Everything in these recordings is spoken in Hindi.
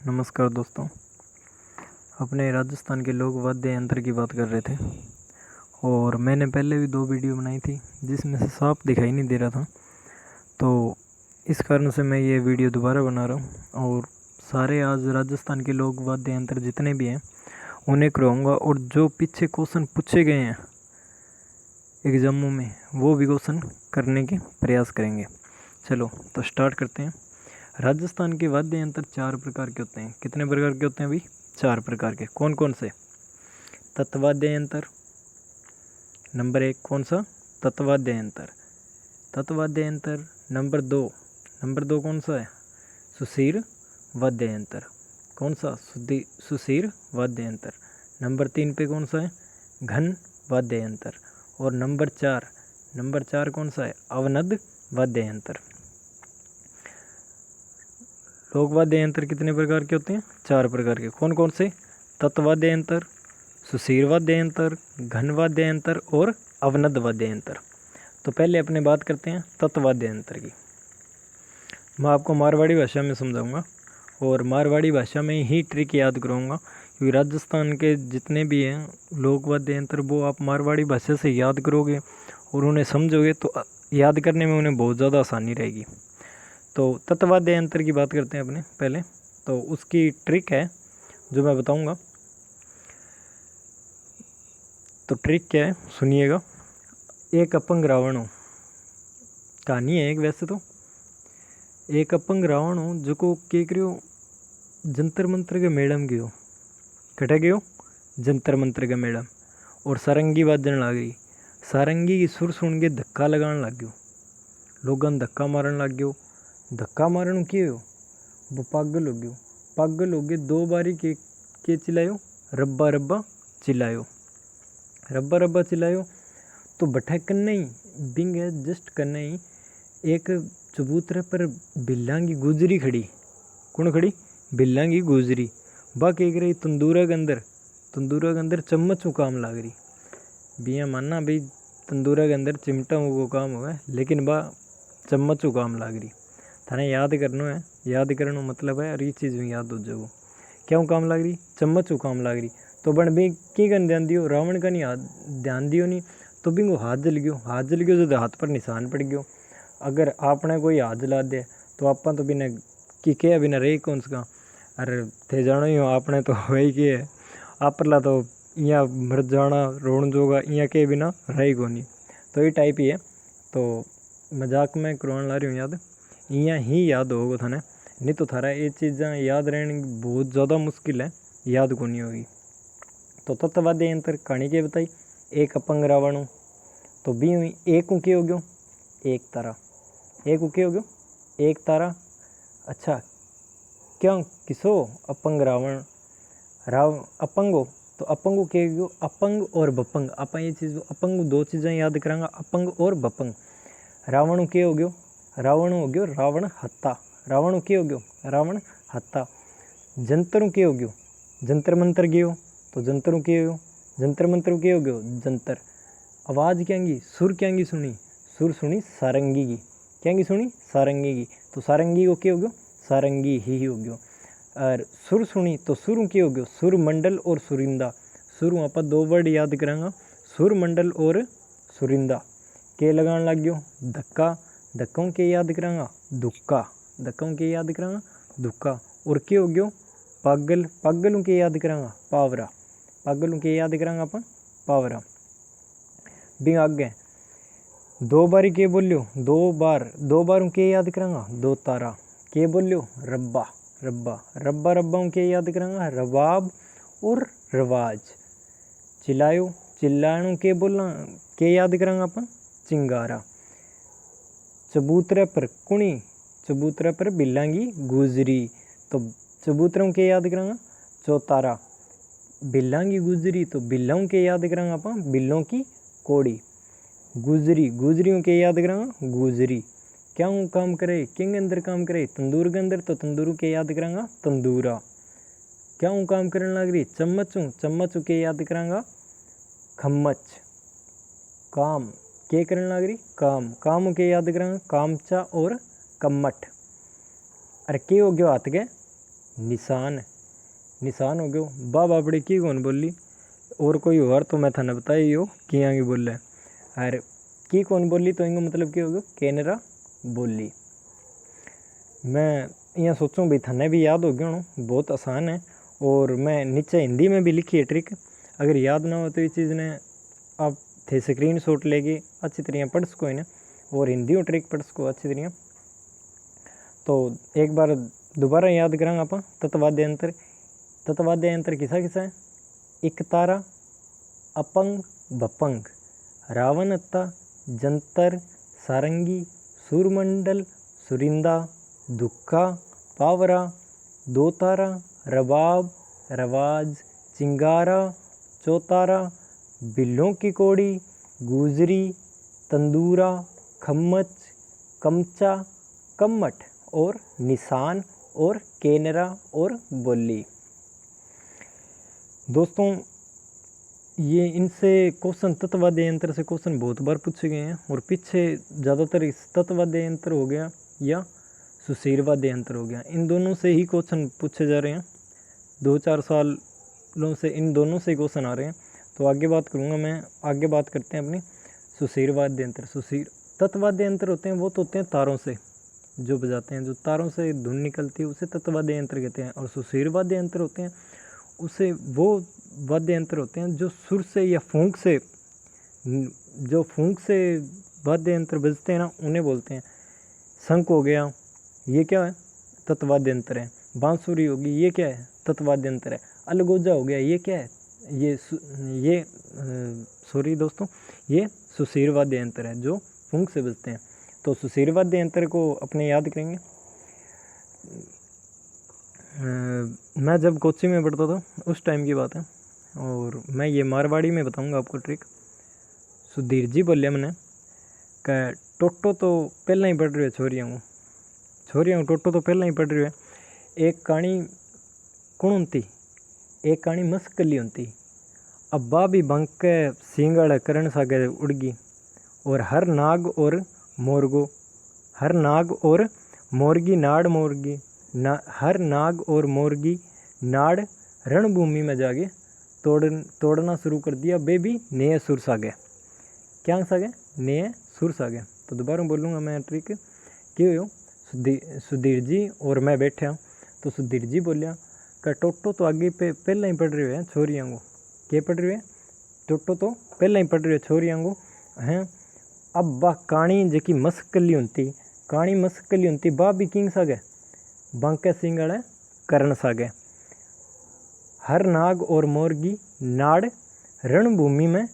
नमस्कार दोस्तों। अपने राजस्थान के लोक वाद्य यंत्र की बात कर रहे थे और मैंने पहले भी 2 वीडियो बनाई थी जिसमें से साफ दिखाई नहीं दे रहा था, तो इस कारण से मैं ये वीडियो दोबारा बना रहा हूँ। और सारे आज राजस्थान के लोक वाद्य यंत्र जितने भी हैं उन्हें करवाऊँगा और जो पीछे क्वेश्चन पूछे गए हैं एग्जामों में वो भी क्वेश्चन करने के प्रयास करेंगे। चलो तो स्टार्ट करते हैं। राजस्थान के वाद्य यंत्र 4 प्रकार के होते हैं। कितने प्रकार के होते हैं भाई? 4 प्रकार के। कौन कौन से? तत्वाद्य यंत्र नंबर 1। कौन सा? तत्वाद्य यंत्र। तत्वाद्य यंत्र नंबर 2। नंबर 2 कौन सा है? सुशीर वाद्य यंत्र। कौन सा? सुशीर वाद्य यंत्र। नंबर 3 पे कौन सा है? घन वाद्य यंत्र। और नंबर 4 कौन सा है? अवनद वाद्य यंत्र। लोक वाद्य यंत्र कितने प्रकार के होते हैं? 4 प्रकार के। कौन कौन से? तत्वाद्य यंत्र, सुशीर वाद्य यंत्र, घन वाद्य यंत्र और अवनद वाद्य यंत्र। तो पहले अपने बात करते हैं तत्वाद्य यंत्र की। मैं आपको मारवाड़ी भाषा में समझाऊंगा और मारवाड़ी भाषा में ही ट्रिक याद कराऊंगा, क्योंकि राजस्थान के जितने भी हैं लोक वाद्य यंत्र वो आप मारवाड़ी भाषा से याद करोगे और उन्हें समझोगे तो याद करने में उन्हें बहुत ज़्यादा आसानी रहेगी। तो तत्वाद्य यंत्र की बात करते हैं अपने पहले। तो उसकी ट्रिक है जो मैं बताऊंगा। तो ट्रिक क्या है सुनिएगा। एक अपंग रावण हो, कहानी है एक वैसे तो। एक अपंग रावण हो जो को के करियो जंतर मंत्र के मेड़म गयो। कटे गयो जंतर मंत्र के मेड़म और सारंगी बाजन लग गई। सारंगी की सुर सुन के धक्का लगान लग गयो। लोगन धक्का मारन लग गयो। धक्का मारन के हो वो पागल हो गयो। पागल हो गए 2 बारी के चिल्लायो, रब्बा रब्बा चिल्लायो। रब्बा रब्बा चिल्लायो तो बठा कन्ने ही बिंग है जस्ट कन्ने ही एक चबूतरे पर बिल्लांगी गुजरी खड़ी। कौन खड़ी? बिल्लांगी गुजरी। बा कह रही तंदूरा के अंदर चम्मच काम लाग रही। बिया मानना भाई तंदूरा के अंदर चिमटा वो काम हुआ, लेकिन बा चम्मच काम लाग रही। थाने याद करना है। याद करने मतलब है ये चीज़ में याद हो जाओ। क्यों काम लग रही? चम्मच काम लग रही। तो बन भी की कन ध्यान दियो? रावण का नहीं ध्यान दियो नहीं तो भी वो हाथ जल गयो जो हाथ पर निशान पड़ गयो। अगर आपने कोई हाथ जला दे तो आप तो बिना कि के बिना रही कौन सा। अरे थे जानो ही हो आपने तो वही के है आपला तो यहाँ मर जाना रोन जोगा यहाँ के बिना रही को नहीं। तो ये टाइप ही है। तो मजाक में करवाने ला रही हूँ याद, यहाँ ही याद होगा थाने, नहीं तो थारा ये चीज़ें याद रहने बहुत ज़्यादा मुश्किल है, याद को नहीं होगी। तो तत्वाद्य यंत्र कहानी के बताई। एक अपंग रावण तो भी हुई एक के हो गयो एक तारा। एक के हो गयो एक तारा। अच्छा क्यों किसो अपंग रावण अपंग हो तो अपंग के गयो अपंग और बपंग। आप ये चीज़ अपंग 2 चीज़ें याद करांगा, अपंग और बपंग। रावण के हो गयो रावण हत्ता। रावण के हो गयो रावण हत्ता। जंतर के हो गयो जंतर मंत्र गयो तो जंतर के हो जंतर मंत्र के हो गयो जंतर। आवाज़ क्यांगी सुर क्यांगी सुनी? सुर सुनी सारंगी की। क्यांगी सुनी? सारंगी की। तो सारंगी को के हो गयो सारंगी ही हो गयो। और सुर सुनी तो सुर के हो गयो सुर मंडल और सुरिंदा। सुर आप 2 वर्ड याद करांगा, सुर मंडल और सुरिंदा। के लगान लग गयो धक्का। धक्कों के याद करांगा दुक्का। धक्कों के याद करांगा दुक्का। और के हो गयो पागल। पागलों के याद करांगा पावरा। पागलों के याद करांगा अपन पावरा। भी आगे 2 बारी के बोलियो 2 बार के याद करांगा 2 तारा। के बोलियो रब्बा रब्बा रब्बा रब्बा के याद करांगा रबाब और रवाज। चिल्लायो चिल्लाणों के बोलना के याद करांगा अपन चिंगारा। चबूतरे पर कुणी? चबूतरे पर बिल्लांगी गुजरी। तो चबूतरों के याद करांगा चौतारा। बिल्लांगी गुजरी तो बिल्लों के याद करांगा अपन बिल्लों की कोड़ी। गुजरी गुजरियों के याद करांगा गुजरी। क्या काम करे? किंग अंदर काम करे तंदूर के अंदर तो तंदूर के याद करांगा तंदूरा। क्या काम करने लग रही? चम्मच के याद करांगा खम्मच। काम के करने लग रही? काम के याद करांगा कामचा और कम्मठ। अरे के हो गयो हाथ के निशान, निशान हो गयो। बा बापड़ी की कौन बोली और कोई और तो मैं थाने बताई हो कि आगे बोले। अरे की कौन बोली तो इनका मतलब क्या हो गया, केनरा बोली। मैं यहाँ सोचूं भाई थाने भी याद हो गया हूँ, बहुत आसान है। और मैं नीचे हिंदी में भी लिखी है ट्रिक, अगर याद ना हो तो ये चीज़ ने आप थे स्क्रीन शॉट लेके अच्छी तरह पढ़ सको इन्हें, और हिंदी ट्रिक पढ़ सको अच्छी तरह। तो एक बार दोबारा याद करांगे आप तत्वाद्य अंतर। तत्वाद्य अंतर किसा किसा है, एक तारा, अपंग, भपंग, रावण अत्ता, जंतर, सारंगी, सूरमंडल, सुरिंदा, दुक्का, पावरा, दो तारा, रबाब, रवाज, चिंगारा, चौतारा, बिल्लों की कौड़ी, गुजरी, तंदूरा, खम्मच, कमचा, कम्मठ और निशान और केनरा और बोली। दोस्तों ये इनसे क्वेश्चन तत्वाद्य यंत्र से क्वेश्चन बहुत बार पूछे गए हैं, और पीछे ज़्यादातर इस तत्वाद्य यंत्र हो गया या सुशीरवाद्य यंत्र हो गया, इन दोनों से ही क्वेश्चन पूछे जा रहे हैं। 2-4 सालों से इन दोनों से क्वेश्चन आ रहे हैं। तो आगे बात करूँगा मैं, आगे बात करते हैं अपनी सुशीरवाद्य यंत्र। सुशीर तत्वाद्य यंत्र होते हैं वो तो होते हैं तारों से जो बजाते हैं, जो तारों से धुन निकलती है उसे तत्वाद्य यंत्र कहते हैं। और सुशीरवाद्य यंत्र होते हैं उसे वो वाद्य यंत्र होते हैं जो सुर से या फूंक से, जो फूंक से वाद्य यंत्र बजते हैं ना उन्हें बोलते हैं। शंख हो गया, ये क्या है, तत्वाद्य यंत्र है। बांसुरी होगी, ये क्या है, तत्वाद्य यंत्र है। अलगोजा हो गया, ये क्या है, ये सॉरी दोस्तों, ये सुशीरवाद्य यंत्र है जो फूंक से बजते हैं। तो सुशीरवाद्य यंत्र को अपने याद करेंगे। मैं जब कोची में पढ़ता था उस टाइम की बात है, और मैं ये मारवाड़ी में बताऊंगा आपको ट्रिक। सुधीर जी बोलिया मैंने कि टोटो तो पहला ही पढ़ रहे हो छोरियों को टोटो तो पहला ही पढ़ रहे हो। एक कहानी कौन होती, एक कहानी मस्कली होती। अब बा भी बंक के सिंगड़ करण सागे उड़गी, और हर नाग और मोरगो, हर नाग और मोरगी नाड़ मोरगी हर नाग और मोरगी नाड़ रणभूमि में जाके तोड़ना शुरू कर दिया। बेबी नए सुर सागे, क्या सागे, नए सुर सागे। तो दोबारा बोलूँगा मैं ट्रिक क्यों हो। सुधीर जी और मैं बैठे हूँ, तो सुधीर जी बोलिया कि टोटो तो आगे पे पहला ही पढ़ रहे हैं छोरियाँ को, क्या पढ़ रहे हैं, टोटो तो पहला ही पढ़ रहे हैं छोरियाँ को हैं। अब बा कहानी जी मस्कली होती, कहानी मस्कली होती, बा भी किंग सागे बांके सिंगड़ करण सागे। हर नाग और मोरगी नाड़ रणभूमि में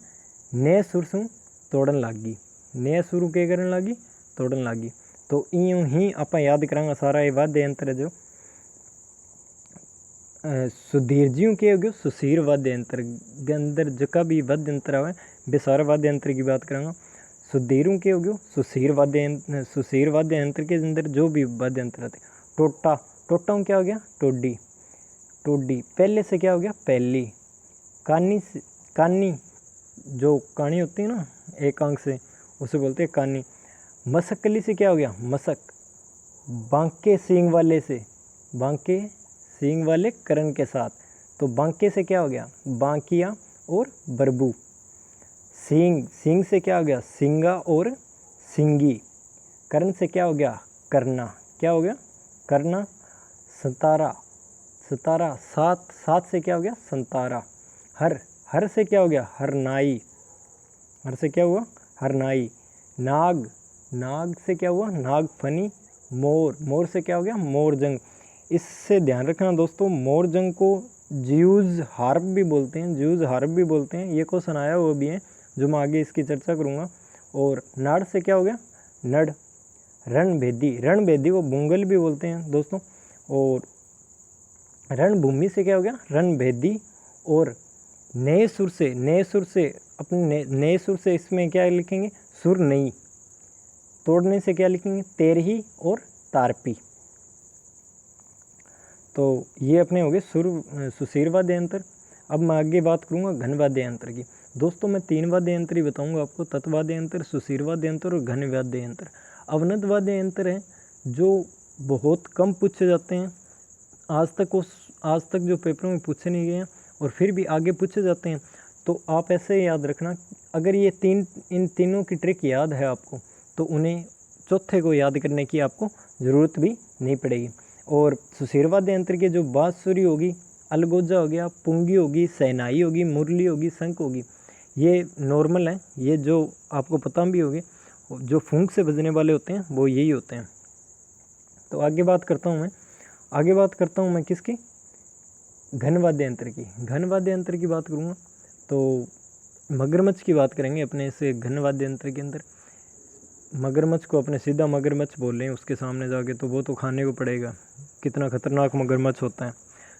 नए सुर से तोड़न लागी, नए सुर के करन लागी, तोड़न लागी। तो यूँ ही आप याद करांगा सारा ये वाद्य यंत्र जो सुधीर जी के हो गए सुशीर वाद्य यंत्र के अंदर जका भी वाद्य यंत्र आवे वे सारे वाद्य यंत्र की बात करांगा। सुधीरों के हो गयो सुशीर वाद्य यंत्र के अंदर जो भी वाद्य यंत्र आते। टोटा, टोटा क्या हो गया, टोडी, टोडी पहले से क्या हो गया, पहली। कानी, कानी जो कहानी होती है ना एक अंक से, उसे बोलते हैं कानी। मसकली से क्या हो गया, मसक। बांके सींग वाले से, बांके सींग वाले करण के साथ, तो बांके से क्या हो गया, बांकिया और बरबू। सींग, सींग से क्या हो गया, सिंगा और सिंगी। करण से क्या हो गया, करना, क्या हो गया, करना। सतारा, सतारा सात, सात से क्या हो गया, संतारा। हर, हर से क्या हो गया, हरनाई, हर से क्या हुआ, हरनाई। नाग, नाग से क्या हुआ, नागफनी। मोर, मोर से क्या हो गया, मोरजंग। इससे ध्यान रखना दोस्तों, मोरजंग को ज्यूज हार्प भी बोलते हैं, ज्यूज हार्प भी बोलते हैं। ये क्वेश्चन आया हुआ भी है जो मैं आगे इसकी चर्चा करूँगा। और नाड़ से क्या हो गया, नड़। रणभेदी, रणभेदी को बुंगल भी बोलते हैं दोस्तों। और रणभूमि से क्या हो गया, रणभेदी। और नए सुर से, नए सुर से अपने नए सुर से इसमें क्या लिखेंगे, सुर नई। तोड़ने से क्या लिखेंगे, तेरही और तारपी। तो ये अपने हो गए सुशीर वाद्य यंत्र। अब मैं आगे बात करूँगा घन वाद्य यंत्र की। दोस्तों मैं 3 वाद्य यंत्र ही बताऊँगा आपको, तत्वाद्य यंत्र, सुशीर वाद्य यंत्र और घन वाद्य यंत्र। अवनत वाद्य यंत्र हैं जो बहुत कम पूछे जाते हैं, आज तक जो पेपरों में पूछे नहीं गए हैं और फिर भी आगे पूछे जाते हैं। तो आप ऐसे याद रखना, अगर ये इन तीनों की ट्रिक याद है आपको, तो उन्हें चौथे को याद करने की आपको ज़रूरत भी नहीं पड़ेगी। और सुशीर वाद्य यंत्र की जो बांसुरी होगी, अलगोजा हो गया, पुंगी होगी, शहनाई होगी, मुरली होगी, शंख होगी, ये नॉर्मल है। ये जो आपको पता भी होगी, जो फूंक से बजने वाले होते हैं वो यही होते हैं। तो आगे बात करता हूँ मैं किसकी, घन वाद्य यंत्र की। घन वाद्य यंत्र की बात करूँगा तो मगरमच्छ की बात करेंगे अपने इस घन वाद्य यंत्र के अंदर। मगरमच्छ को अपने सीधा मगरमच्छ बोल रहे हैं उसके सामने जाके, तो वो तो खाने को पड़ेगा, कितना खतरनाक मगरमच्छ होता है।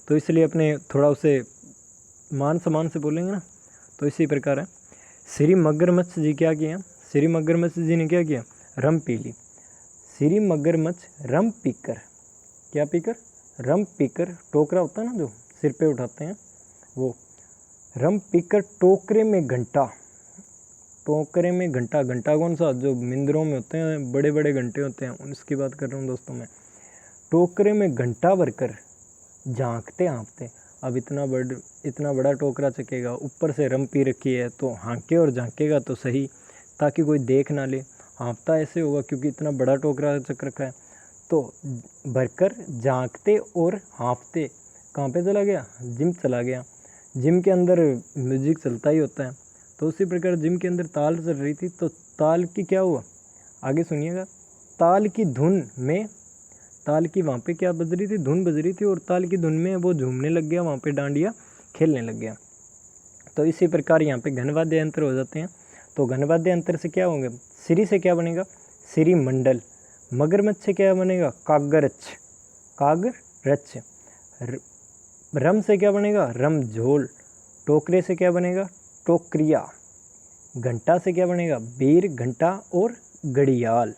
तो इसलिए अपने थोड़ा उसे मान सम्मान से बोलेंगे ना। तो इसी प्रकार है, श्री मगरमच्छ जी क्या किया, श्री मगरमच्छ जी ने क्या किया, रम पी ली। श्री मगरमच्छ रम पीकर, क्या पीकर, रम पीकर, टोकरा होता है ना जो सिर पे उठाते हैं वो, रम पीकर टोकरे में घंटा, टोकरे में घंटा, घंटा कौन सा, जो मंदिरों में होते हैं बड़े बड़े घंटे होते हैं, उसकी बात कर रहा हूँ दोस्तों मैं। टोकरे में घंटा भरकर झांकते हाँफते, अब इतना बड़ा टोकरा चकेगा, ऊपर से रम पी रखी है, तो हाँके और झांकेगा तो सही, ताकि कोई देख ना ले। हाँफता ऐसे होगा क्योंकि इतना बड़ा टोकरा चक रखा है। तो भरकर झांकते और हाँफते कहाँ पे चला गया, जिम चला गया। जिम के अंदर म्यूजिक चलता ही होता है, तो उसी प्रकार जिम के अंदर ताल चल रही थी। तो ताल की क्या हुआ, आगे सुनिएगा, ताल की धुन में, ताल की वहाँ पे क्या बज रही थी, धुन बज रही थी, और ताल की धुन में वो झूमने लग गया, वहाँ पे डांडिया खेलने लग गया। तो इसी प्रकार यहाँ पे घनवाद्य यंत्र हो जाते हैं। तो घनवाद्य यंत्र से क्या होंगे, श्री से क्या बनेगा, श्री मंडल। मगरमच्छ से क्या बनेगा, कागरच्छ, कागरच्छ। रम से क्या बनेगा, रमझोल। टोकरे से क्या बनेगा, टोकरिया। घंटा से क्या बनेगा, बीर घंटा और घड़ियाल।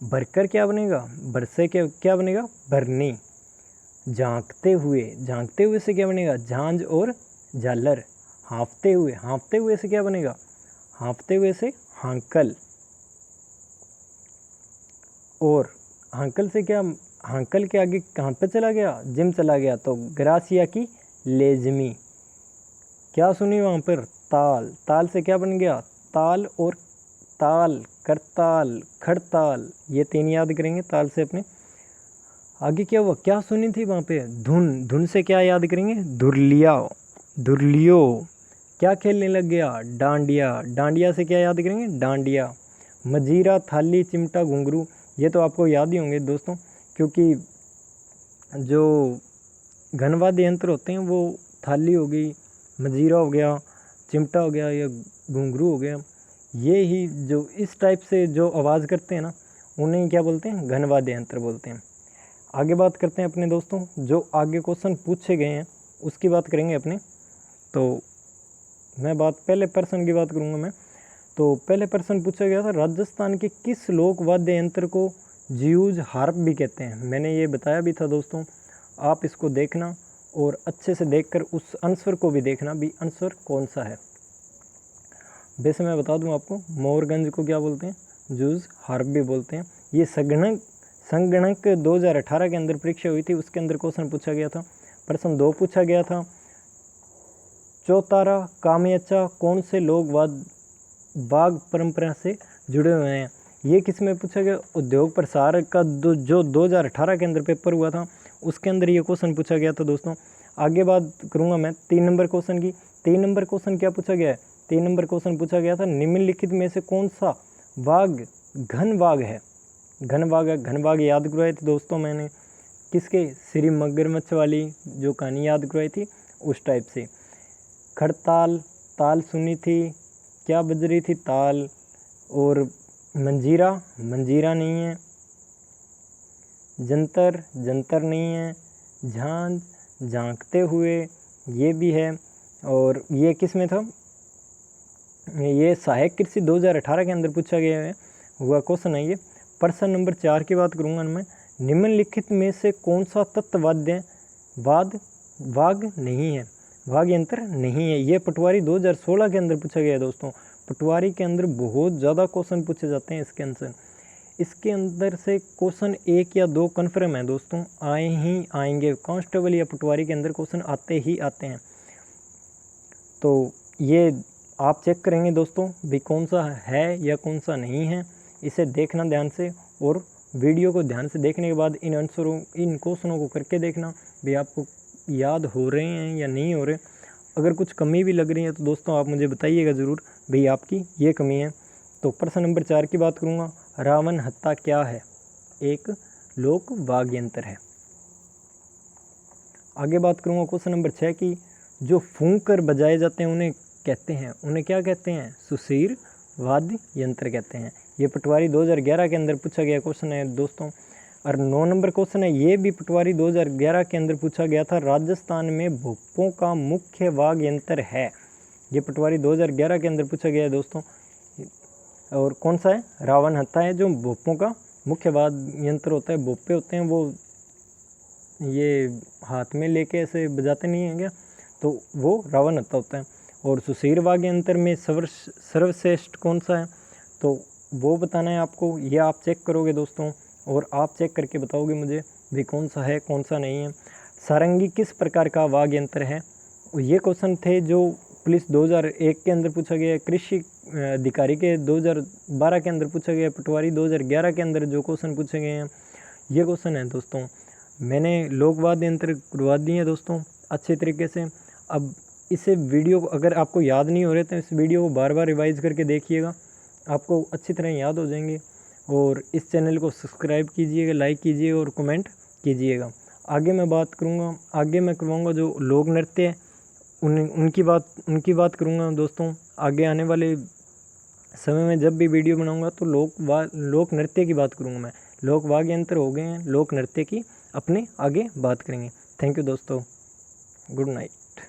भरकर क्या बनेगा, भर से क्या बनेगा, भरनी। झांकते हुए से क्या बनेगा, झांझ और झालर। हाँफते हुए से क्या बनेगा, हाँफते हुए से हांकल। और हांकल से क्या, हांकल के आगे कहाँ पे चला गया, जिम चला गया, तो ग्रासिया की लेजमी। क्या सुनी वहाँ पर, ताल। ताल से क्या बन गया, ताल और ताल, करताल, खड़ताल, ये तीन याद करेंगे ताल से अपने। आगे क्या हुआ, क्या सुनी थी वहाँ पे, धुन। धुन से क्या याद करेंगे, धुरलिया, धुरलियो। क्या खेलने लग गया, डांडिया। डांडिया से क्या याद करेंगे, डांडिया। मजीरा, थाली, चिमटा, घुंघरू, ये तो आपको याद ही होंगे दोस्तों, क्योंकि जो घनवाद्य यंत्र होते हैं वो थाली हो गई, मजीरा हो गया, चिमटा हो गया, या घुंघरू हो गया, ये ही जो इस टाइप से जो आवाज़ करते हैं ना, उन्हें क्या बोलते हैं, घनवाद्य यंत्र बोलते हैं। आगे बात करते हैं अपने दोस्तों, जो आगे क्वेश्चन पूछे गए हैं उसकी बात करेंगे अपने। तो मैं पहले प्रश्न की बात करूँगा मैं। तो पहले प्रश्न पूछा गया था, राजस्थान के किस लोक वाद्य यंत्र को ज्यूज हार्प भी कहते हैं। मैंने ये बताया भी था दोस्तों, आप इसको देखना और अच्छे से देखकर उस आंसर को भी देखना भी आंसर कौन सा है। वैसे मैं बता दूं आपको, मोरगंज को क्या बोलते हैं, ज्यूज हार्प भी बोलते हैं। ये संगणक 2018 के अंदर परीक्षा हुई थी, उसके अंदर क्वेश्चन पूछा गया था। प्रश्न 2 पूछा गया था, चौतारा कामयचा कौन से लोक वाद्य परंपरा से जुड़े हुए हैं। ये किस में पूछा गया, उद्योग प्रसार का जो 2018 के अंदर पेपर हुआ था उसके अंदर ये क्वेश्चन पूछा गया था दोस्तों। आगे बात करूँगा मैं 3 नंबर क्वेश्चन की। 3 नंबर क्वेश्चन क्या पूछा गया है, 3 नंबर क्वेश्चन पूछा गया था, निम्नलिखित में से कौन सा वाग घन वाग है। घन वाग है, घन वाग याद करवाए थे दोस्तों मैंने, किसके, श्री मगरमच्छ वाली जो कहानी याद करवाई थी उस टाइप से। खड़ताल, ताल सुनी थी, क्या बज रही थी, ताल। और मंजीरा, मंजीरा नहीं है। जंतर, जंतर नहीं है। झांझ, झांकते हुए, ये भी है। और ये किस में था, ये सहायक कृषि 2018 के अंदर पूछा गया है हुआ क्वेश्चन है ये। प्रश्न नंबर 4 की बात करूँगा मैं, निम्नलिखित में से कौन सा तत्ववाद्य वाग नहीं है, वाग यंत्र नहीं है। ये पटवारी 2016 के अंदर पूछा गया है दोस्तों। पटवारी के अंदर बहुत ज़्यादा क्वेश्चन पूछे जाते हैं इसके आंसर। इसके अंदर से क्वेश्चन 1 या 2 कन्फर्म है दोस्तों, आए ही आएंगे। कांस्टेबल या पटवारी के अंदर क्वेश्चन आते ही आते हैं। तो ये आप चेक करेंगे दोस्तों भी कौन सा है या कौन सा नहीं है, इसे देखना ध्यान से, और वीडियो को ध्यान से देखने के बाद इन आंसरों इन क्वेश्चनों को करके देखना भी आपको याद हो रहे हैं या नहीं हो रहे। अगर कुछ कमी भी लग रही है तो दोस्तों आप मुझे बताइएगा ज़रूर भाई आपकी ये कमी है। तो प्रश्न नंबर 4 की बात करूँगा, रावण हत्ता क्या है? एक लोक वाद्य यंत्र है। आगे बात करूँगा क्वेश्चन नंबर 6 की, जो फूंक कर बजाए जाते हैं उन्हें कहते हैं, उन्हें क्या कहते हैं? सुशीर वाद्य यंत्र कहते हैं। ये पटवारी 2011 के अंदर पूछा गया क्वेश्चन है दोस्तों। और 9 नंबर क्वेश्चन है, ये भी पटवारी 2011 के अंदर पूछा गया था। राजस्थान में भोपों का मुख्य वाद्य यंत्र है। ये पटवारी 2011 के अंदर पूछा गया है दोस्तों। और कौन सा है? रावण हत्था है, जो भोपों का मुख्य वाद्य यंत्र होता है। भोपे होते हैं वो ये हाथ में लेके ऐसे बजाते नहीं हैं क्या, तो वो रावण हत्था होता है। और सुशीर वाद्य यंत्र में सर्वश्रेष्ठ कौन सा है, तो वो बताना है आपको। ये आप चेक करोगे दोस्तों, और आप चेक करके बताओगे मुझे भी कौन सा है कौन सा नहीं है। सारंगी किस प्रकार का वाद्य यंत्र है? ये क्वेश्चन थे जो पुलिस 2001 के अंदर पूछा गया, कृषि अधिकारी के 2012 के अंदर पूछा गया, पटवारी 2011 के अंदर जो क्वेश्चन पूछे गए हैं ये क्वेश्चन है दोस्तों। मैंने लोक वाद्य यंत्र करवा दिए हैं दोस्तों अच्छे तरीके से। अब इसे वीडियो को अगर आपको याद नहीं हो रहे तो इस वीडियो को बार बार रिवाइज करके देखिएगा, आपको अच्छी तरह याद हो जाएंगे। और इस चैनल को सब्सक्राइब कीजिएगा, लाइक कीजिएगा और कमेंट कीजिएगा। आगे मैं बात करूँगा, आगे मैं करवाऊँगा जो लोक नृत्य है उनकी बात करूँगा दोस्तों। आगे आने वाले समय में जब भी वीडियो बनाऊँगा तो लोक नृत्य की बात करूँगा मैं। लोक वाद्य यंत्र हो गए हैं, लोक नृत्य की अपने आगे बात करेंगे। थैंक यू दोस्तों, गुड नाइट।